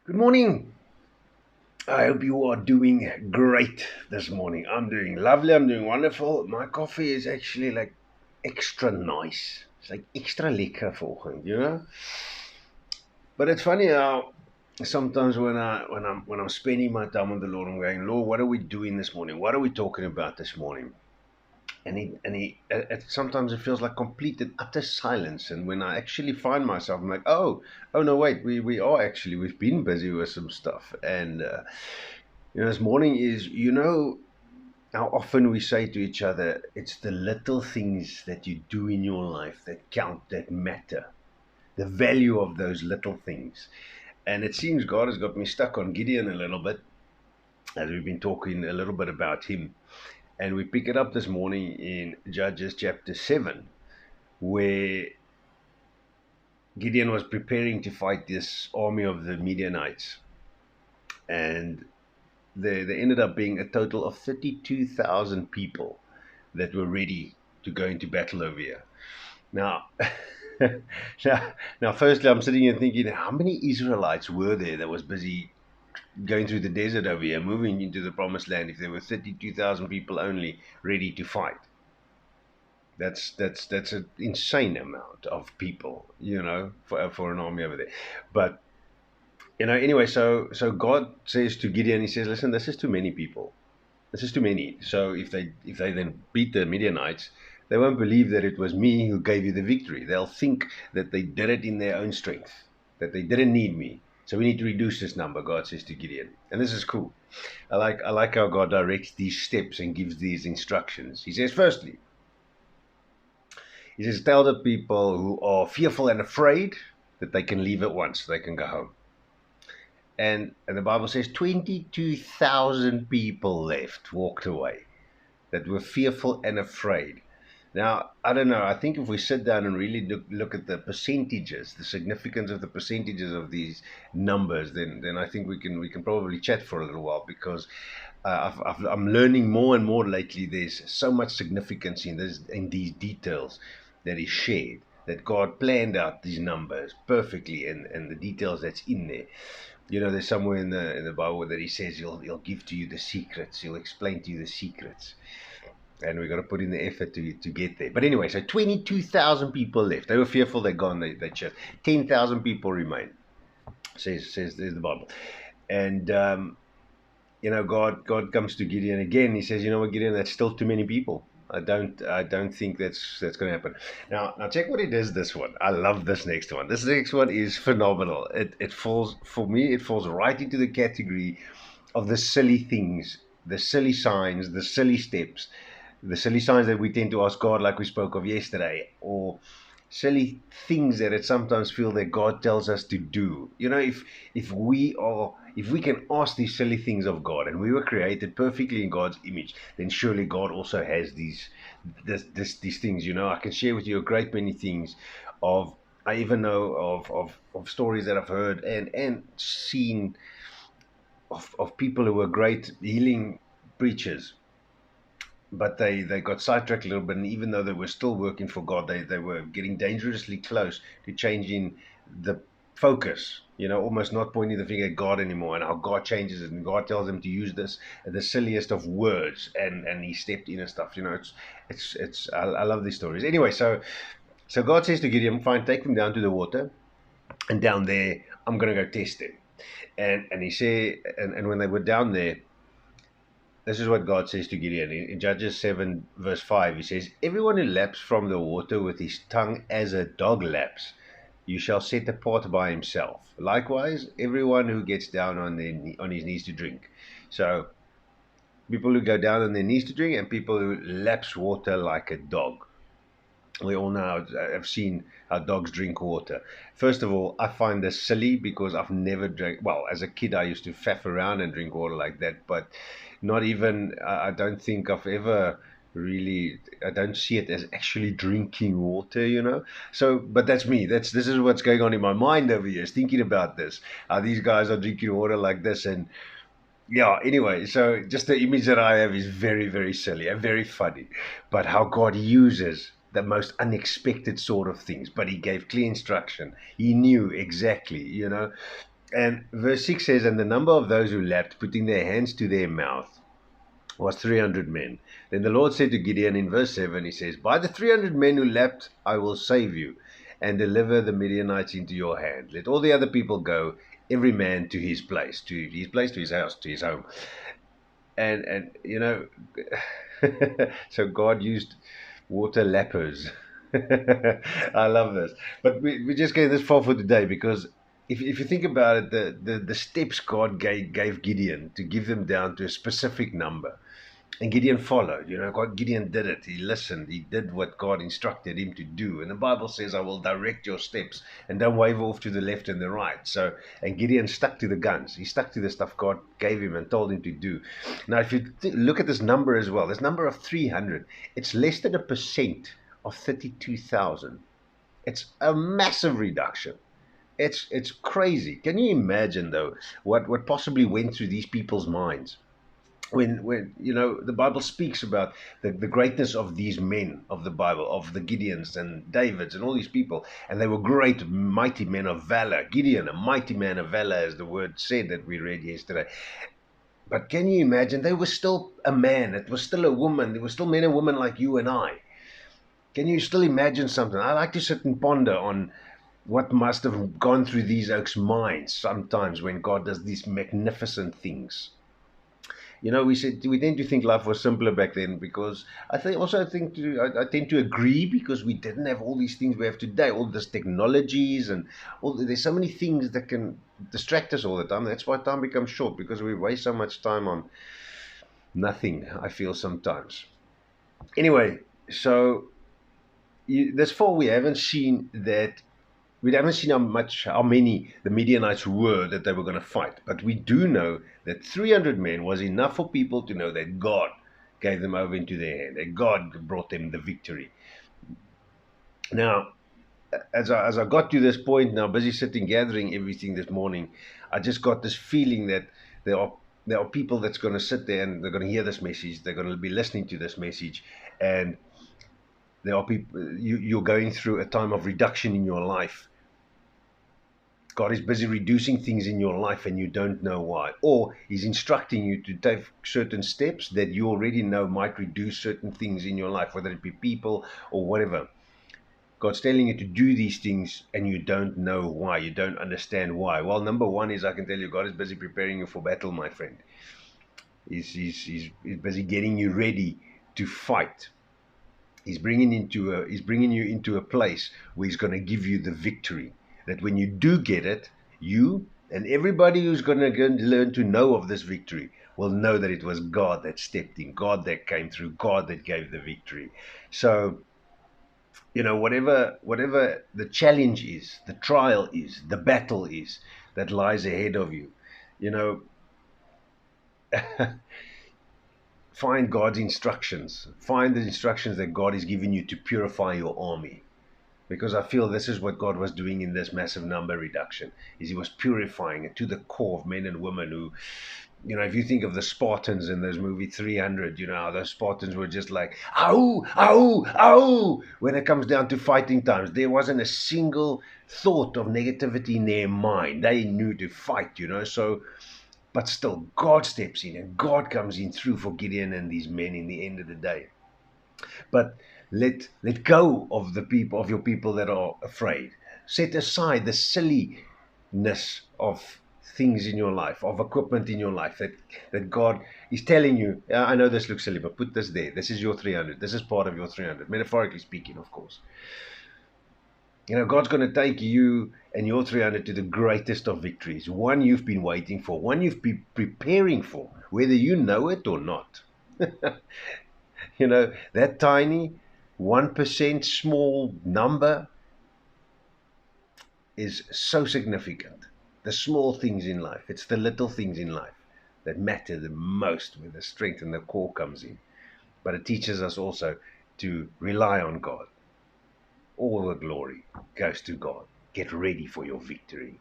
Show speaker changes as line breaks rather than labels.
Good morning. I hope you are doing great this morning. I'm doing lovely. I'm doing wonderful. My coffee is actually like extra nice. It's like extra lekker vanoggend. But it's funny how sometimes when I'm spending my time with the Lord, I'm going, Lord, what are we doing this morning? What are we talking about this morning? Sometimes it feels like complete and utter silence. And when I actually find myself, I'm like, oh no, wait, we are actually we've been busy with some stuff. And this morning is, how often we say to each other, it's the little things that you do in your life that count, that matter, the value of those little things. And it seems God has got me stuck on Gideon a little bit, as we've been talking a little bit about him. And we pick it up this morning in Judges chapter 7, where Gideon was preparing to fight this army of the Midianites. And there ended up being a total of 32,000 people that were ready to go into battle over here. Now, firstly, I'm sitting here thinking, how many Israelites were there that was busy going through the desert over here, moving into the promised land, if there were 32,000 people only ready to fight? That's an insane amount of people, for an army over there. But anyway, so God says to Gideon, He says, "Listen, this is too many people. This is too many. So if they then beat the Midianites, they won't believe that it was me who gave you the victory. They'll think that they did it in their own strength, that they didn't need me. So we need to reduce this number," God says to Gideon. And this is cool. I like how God directs these steps and gives these instructions. He says, firstly, He says, tell the people who are fearful and afraid that they can leave at once, they can go home. And the Bible says 22,000 people left, walked away, that were fearful and afraid. Now, I don't know. I think if we sit down and really look at the percentages, the significance of the percentages of these numbers, then I think we can probably chat for a little while, because I'm learning more and more lately. There's so much significance in these details that is shared. That God planned out these numbers perfectly, and the details that's in there. There's somewhere in the Bible that He says He'll give to you the secrets. He'll explain to you the secrets, and we've got to put in the effort to get there. But anyway, so 22,000 people left. They were fearful. They're gone. They checked. 10,000 people remain. Says there's the Bible, and God comes to Gideon again. He says, "You know what, Gideon? That's still too many people. I don't think that's going to happen." Now check what it is. This one, I love this next one. This next one is phenomenal. It falls, for me. It falls right into the category of the silly things, the silly signs, the silly steps, the silly signs that we tend to ask God, like we spoke of yesterday, or silly things that it sometimes feel that God tells us to do. If we can ask these silly things of God, and we were created perfectly in God's image, then surely God also has these things. I can share with you a great many things of. I even know of stories that I've heard and seen of people who were great healing preachers, but they got sidetracked a little bit, and even though they were still working for God, they were getting dangerously close to changing the focus, almost not pointing the finger at God anymore, and how God changes it, and God tells them to use the silliest of words, and He stepped in and stuff. I love these stories. Anyway, so God says to Gideon, "Fine, take them down to the water, and down there I'm going to go test them." And he said, and when they were down there, this is what God says to Gideon in Judges 7, verse 5. He says, "Everyone who laps from the water with his tongue as a dog laps, you shall set apart by himself. Likewise, everyone who gets down on his knees to drink." So, people who go down on their knees to drink, and people who laps water like a dog. We all know, I've seen how dogs drink water. First of all, I find this silly, because I've never drank. Well, as a kid, I used to faff around and drink water like that, but not even. I don't think I've ever really. I don't see it as actually drinking water. So, but that's me. This is what's going on in my mind over here, is thinking about this. How these guys are drinking water like this, and yeah. Anyway, so just the image that I have is very, very silly and very funny, but how God uses the most unexpected sort of things. But He gave clear instruction. He knew exactly. And verse 6 says, and the number of those who leapt, putting their hands to their mouth, was 300 men. Then the Lord said to Gideon in verse 7, he says, by the 300 men who leapt, I will save you and deliver the Midianites into your hand. Let all the other people go, every man to his place, to his house, to his home. And so God used water lepers. I love this. But we're just getting this far for today because if you think about it, the steps God gave Gideon to give them down to a specific number. And Gideon followed. Gideon did it. He listened. He did what God instructed him to do. And the Bible says, I will direct your steps, and don't waver off to the left and the right. And Gideon stuck to the guns. He stuck to the stuff God gave him and told him to do. Now, if you look at this number as well, this number of 300, it's less than 1% of 32,000. It's a massive reduction. It's crazy. Can you imagine, though, what possibly went through these people's minds? When the Bible speaks about the greatness of these men of the Bible, of the Gideons and Davids and all these people, and they were great, mighty men of valor. Gideon, a mighty man of valor, as the word said that we read yesterday. But can you imagine? They were still a man. It was still a woman. There were still men and women like you and I. Can you still imagine something? I like to sit and ponder on what must have gone through these oaks' minds sometimes when God does these magnificent things. We tend to think life was simpler back then because I tend to agree because we didn't have all these things we have today, all these technologies and there's so many things that can distract us all the time. That's why time becomes short, because we waste so much time on nothing, I feel sometimes. Anyway, so this far we haven't seen how many the Midianites were that they were going to fight. But we do know that 300 men was enough for people to know that God gave them over into their hand, that God brought them the victory. Now, as I got to this point, now busy sitting, gathering everything this morning, I just got this feeling that there are people that's going to sit there and they're going to hear this message. They're going to be listening to this message. And there are people, you're going through a time of reduction in your life. God is busy reducing things in your life and you don't know why. Or He's instructing you to take certain steps that you already know might reduce certain things in your life, whether it be people or whatever. God's telling you to do these things and you don't know why. You don't understand why. Well, number one is, I can tell you, God is busy preparing you for battle, my friend. He's busy getting you ready to fight. He's bringing you into a place where He's going to give you the victory. That when you do get it, you and everybody who's going to learn to know of this victory will know that it was God that stepped in, God that came through, God that gave the victory. So, whatever the challenge is, the trial is, the battle is that lies ahead of you, find God's instructions. Find the instructions that God is giving you to purify your army. Because I feel this is what God was doing in this massive number reduction, is He was purifying it to the core of men and women who, if you think of the Spartans in those movie 300, how those Spartans were just like, ow, ow, ow. When it comes down to fighting times, there wasn't a single thought of negativity in their mind. They knew to fight, so, but still God steps in and God comes in through for Gideon and these men in the end of the day. But let go of your people that are afraid. Set aside the silliness of things in your life, of equipment in your life that God is telling you, I know this looks silly, but put this there. This is your 300. This is part of your 300. Metaphorically speaking, of course. God's going to take you and your 300 to the greatest of victories. One you've been waiting for. One you've been preparing for, whether you know it or not. That tiny 1% small number is so significant. The small things in life, it's the little things in life that matter the most, where the strength and the core comes in. But it teaches us also to rely on God. All the glory goes to God. Get ready for your victory.